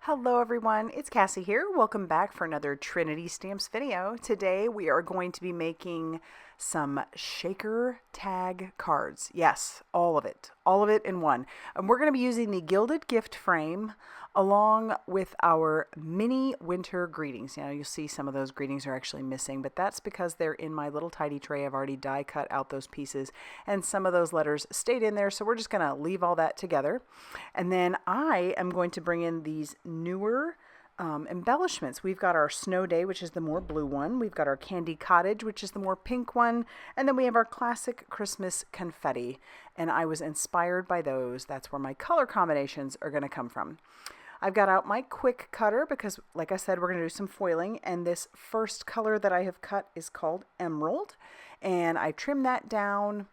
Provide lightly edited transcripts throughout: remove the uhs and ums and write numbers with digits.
Hello everyone, it's Cassie here. Welcome back for another Trinity Stamps video. Today we are going to be making some shaker tag cards. Yes, all of it in one. And we're going to be using the Gilded gift frame along with our mini winter greetings. You'll see some of those greetings are actually missing, but that's because they're in my little tidy tray. I've already die cut out those pieces and some of those letters stayed in there, so we're just going to leave all that together. And then I am going to bring in these newer embellishments. We've got our Snow Day, which is the more blue one. We've got our Candy Cottage, which is the more pink one. And then we have our classic Christmas Confetti. And I was inspired by those. That's where my color combinations are going to come from. I've got out my quick cutter because, like I said, we're going to do some foiling. And this first color that I have cut is called Emerald. And I trimmed that down.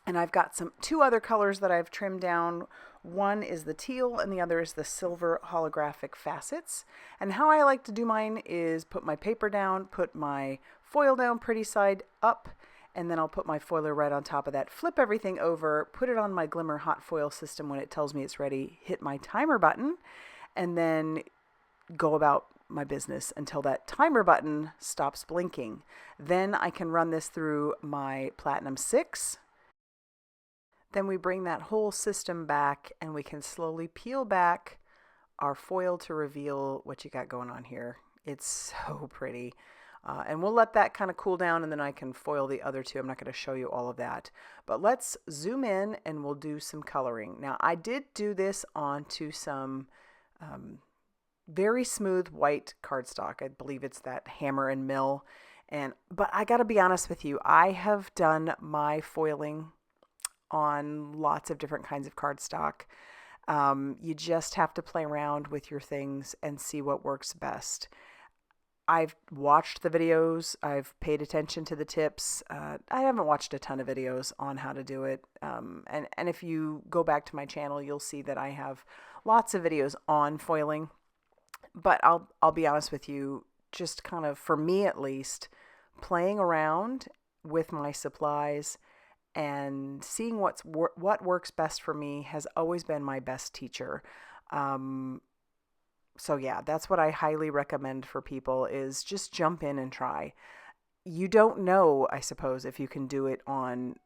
And I've got two other colors that I've trimmed down. One is the teal and the other is the silver holographic facets. And how I like to do mine is put my paper down, put my foil down pretty side up, and then I'll put my foiler right on top of that, flip everything over, put it on my Glimmer Hot Foil system when it tells me it's ready, hit my timer button, and then go about my business until that timer button stops blinking. Then I can run this through my Platinum 6. Then we bring that whole system back and we can slowly peel back our foil to reveal what you got going on here. It's so pretty. And we'll let that kind of cool down and then I can foil the other two. I'm not going to show you all of that. But let's zoom in and we'll do some coloring. Now I did do this onto some very smooth white cardstock. I believe it's that Hammer and Mill. But I got to be honest with you, I have done my foiling on lots of different kinds of cardstock. You just have to play around with your things and see what works best. I've watched the videos. I've paid attention to the tips. I haven't watched a ton of videos on how to do it. And if you go back to my channel, you'll see that I have lots of videos on foiling. But I'll be honest with you, just kind of, for me at least, playing around with my supplies and seeing what works best for me has always been my best teacher. So yeah, that's what I highly recommend for people is just jump in and try. You don't know, I suppose, if you can do it on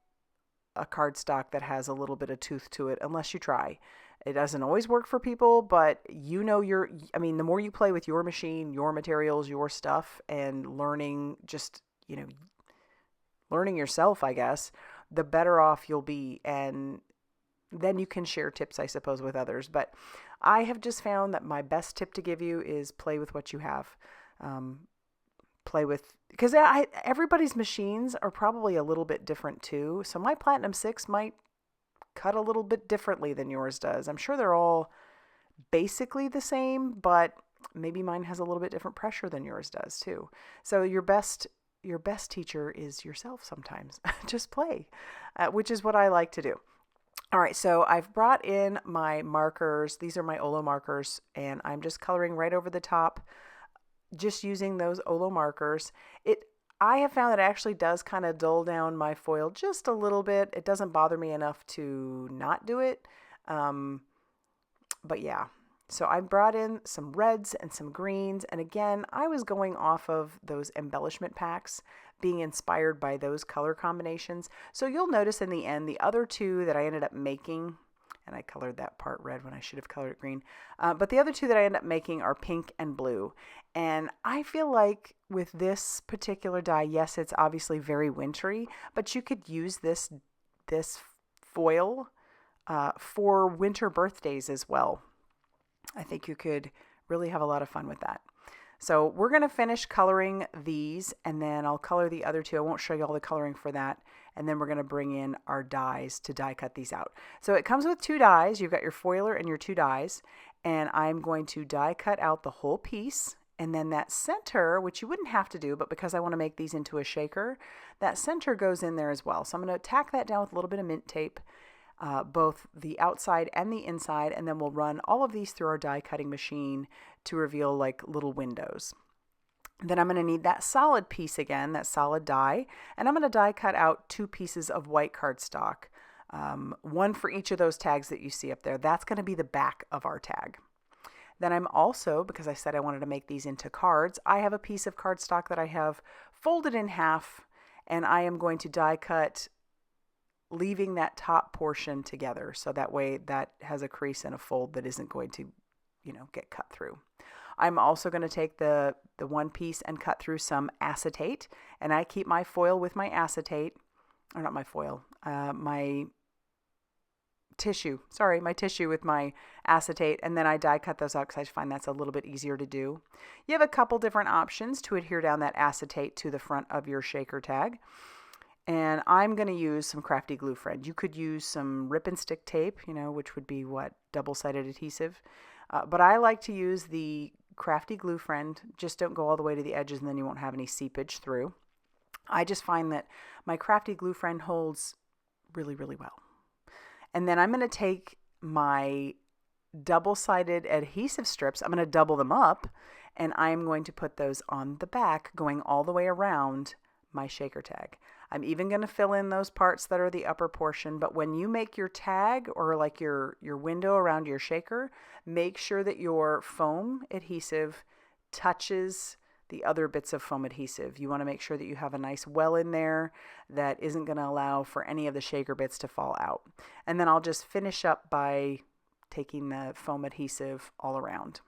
a cardstock that has a little bit of tooth to it unless you try. It doesn't always work for people, but the more you play with your machine, your materials, your stuff, and learning yourself, I guess, the better off you'll be. And then you can share tips, I suppose, with others. But I have just found that my best tip to give you is play with what you have. Because everybody's machines are probably a little bit different too. So my Platinum 6 might cut a little bit differently than yours does. I'm sure they're all basically the same, but maybe mine has a little bit different pressure than yours does too. So your best teacher is yourself sometimes. Just play, which is what I like to do. All right, so I've brought in my markers. These are my Olo markers, and I'm just coloring right over the top, just using those Olo markers. I have found that it actually does kind of dull down my foil just a little bit. It doesn't bother me enough to not do it. But yeah. So I brought in some reds and some greens. And again, I was going off of those embellishment packs, being inspired by those color combinations. So you'll notice in the end, the other two that I ended up making, and I colored that part red when I should have colored it green. But the other two that I ended up making are pink and blue. And I feel like with this particular die, yes, it's obviously very wintry, but you could use this foil for winter birthdays as well. I think you could really have a lot of fun with that. So we're going to finish coloring these and then I'll color the other two. I won't show you all the coloring for that. And then we're going to bring in our dies to die cut these out. So it comes with two dies. You've got your foiler and your two dies. And I'm going to die cut out the whole piece. And then that center, which you wouldn't have to do, but because I want to make these into a shaker, that center goes in there as well. So I'm going to tack that down with a little bit of mint tape. Both the outside and the inside, and then we'll run all of these through our die cutting machine to reveal like little windows. Then I'm going to need that solid piece again, that solid die, and I'm going to die cut out two pieces of white cardstock, one for each of those tags that you see up there. That's going to be the back of our tag. Then I'm also, because I said I wanted to make these into cards, I have a piece of cardstock that I have folded in half, and I am going to die cut, leaving that top portion together. So that way that has a crease and a fold that isn't going to, get cut through. I'm also going to take the one piece and cut through some acetate, and I keep my foil with my acetate, or not my foil, my tissue with my acetate, and then I die cut those out because I find that's a little bit easier to do. You have a couple different options to adhere down that acetate to the front of your shaker tag, and I'm going to use some Crafty Gluefriend. You could use some rip and stick tape, which would be double-sided adhesive, but I like to use the Crafty Gluefriend. Just don't go all the way to the edges, and then you won't have any seepage through. I just find that my Crafty Gluefriend holds really, really well. And then I'm going to take my double-sided adhesive strips, I'm going to double them up, and I'm going to put those on the back going all the way around my shaker tag. I'm even going to fill in those parts that are the upper portion, but when you make your tag or like your window around your shaker, make sure that your foam adhesive touches the other bits of foam adhesive. You want to make sure that you have a nice well in there that isn't going to allow for any of the shaker bits to fall out. And then I'll just finish up by taking the foam adhesive all around.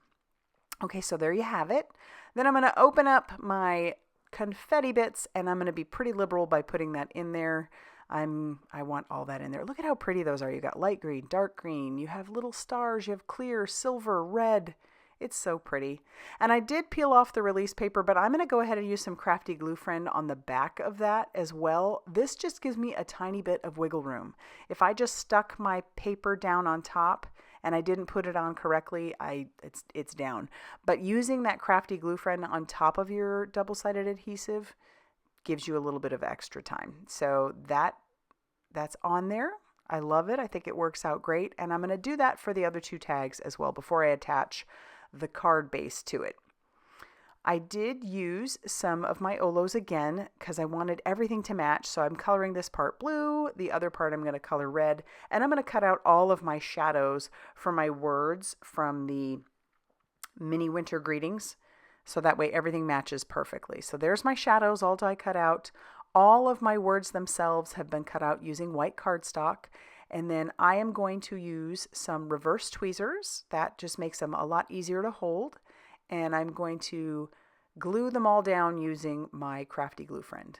Okay, so there you have it. Then I'm going to open up my confetti bits, and I'm going to be pretty liberal by putting that in there. I want all that in there. Look at how pretty those are. You got light green, dark green, you have little stars, you have clear, silver, red. It's so pretty. And I did peel off the release paper, but I'm going to go ahead and use some Crafty Gluefriend on the back of that as well. This just gives me a tiny bit of wiggle room. If I just stuck my paper down on top and I didn't put it on correctly, it's down. But using that Crafty Gluefriend on top of your double-sided adhesive gives you a little bit of extra time. So that's on there. I love it. I think it works out great. And I'm going to do that for the other two tags as well before I attach the card base to it. I did use some of my Olos again because I wanted everything to match. So I'm coloring this part blue, the other part I'm going to color red, and I'm going to cut out all of my shadows for my words from the mini winter greetings. So that way everything matches perfectly. So there's my shadows all die cut out. All of my words themselves have been cut out using white cardstock. And then I am going to use some reverse tweezers. That just makes them a lot easier to hold. And I'm going to glue them all down using my Crafty Gluefriend.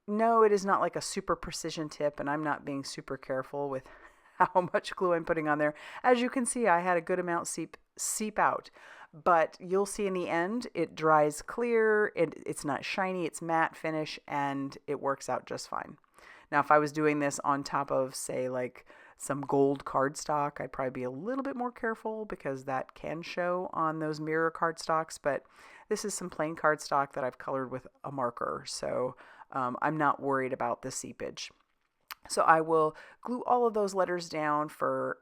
No, it is not like a super precision tip, and I'm not being super careful with how much glue I'm putting on there. As you can see, I had a good amount seep out. But you'll see in the end, it dries clear, it's not shiny, it's matte finish, and it works out just fine. Now, if I was doing this on top of, say, like some gold cardstock, I'd probably be a little bit more careful because that can show on those mirror cardstocks. But this is some plain cardstock that I've colored with a marker, so I'm not worried about the seepage. So I will glue all of those letters down for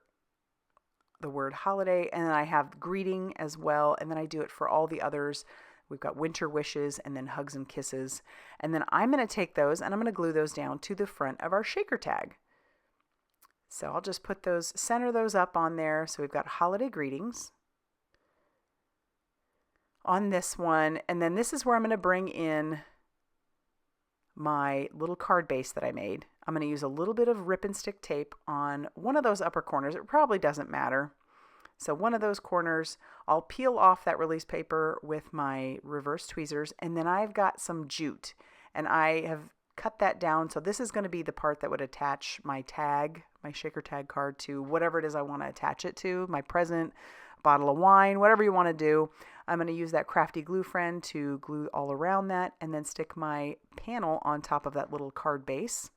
the word holiday, and then I have greeting as well, and then I do it for all the others. We've got winter wishes and then hugs and kisses. And then I'm going to take those and I'm going to glue those down to the front of our shaker tag. So I'll just put those, center those up on there. So we've got holiday greetings on this one. And then this is where I'm going to bring in my little card base that I made. I'm going to use a little bit of rip and stick tape on one of those upper corners. It probably doesn't matter. So one of those corners, I'll peel off that release paper with my reverse tweezers, and then I've got some jute, and I have cut that down. So this is going to be the part that would attach my tag, my shaker tag card to whatever it is I want to attach it to, my present, bottle of wine, whatever you want to do. I'm going to use that Crafty Gluefriend to glue all around that, and then stick my panel on top of that little card base.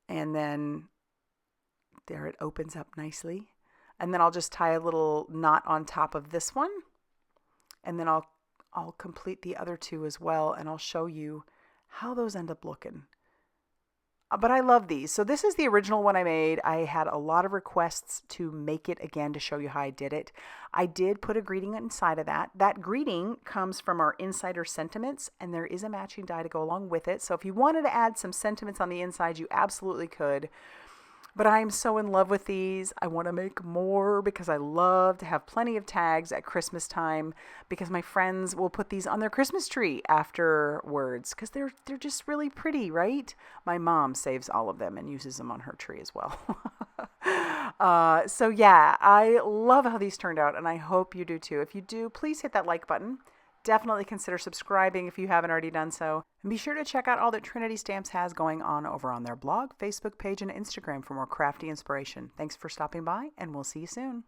And then there it opens up nicely. And then I'll just tie a little knot on top of this one. And then I'll complete the other two as well. And I'll show you how those end up looking. But I love these. So this is the original one I made. I had a lot of requests to make it again to show you how I did it. I did put a greeting inside of that. That greeting comes from our Insider Sentiments, and there is a matching die to go along with it. So if you wanted to add some sentiments on the inside, you absolutely could. But I am so in love with these. I want to make more because I love to have plenty of tags at Christmas time, because my friends will put these on their Christmas tree afterwards because they're just really pretty, right? My mom saves all of them and uses them on her tree as well. So yeah, I love how these turned out, and I hope you do too. If you do, please hit that like button. Definitely consider subscribing if you haven't already done so. And be sure to check out all that Trinity Stamps has going on over on their blog, Facebook page, and Instagram for more crafty inspiration. Thanks for stopping by, and we'll see you soon.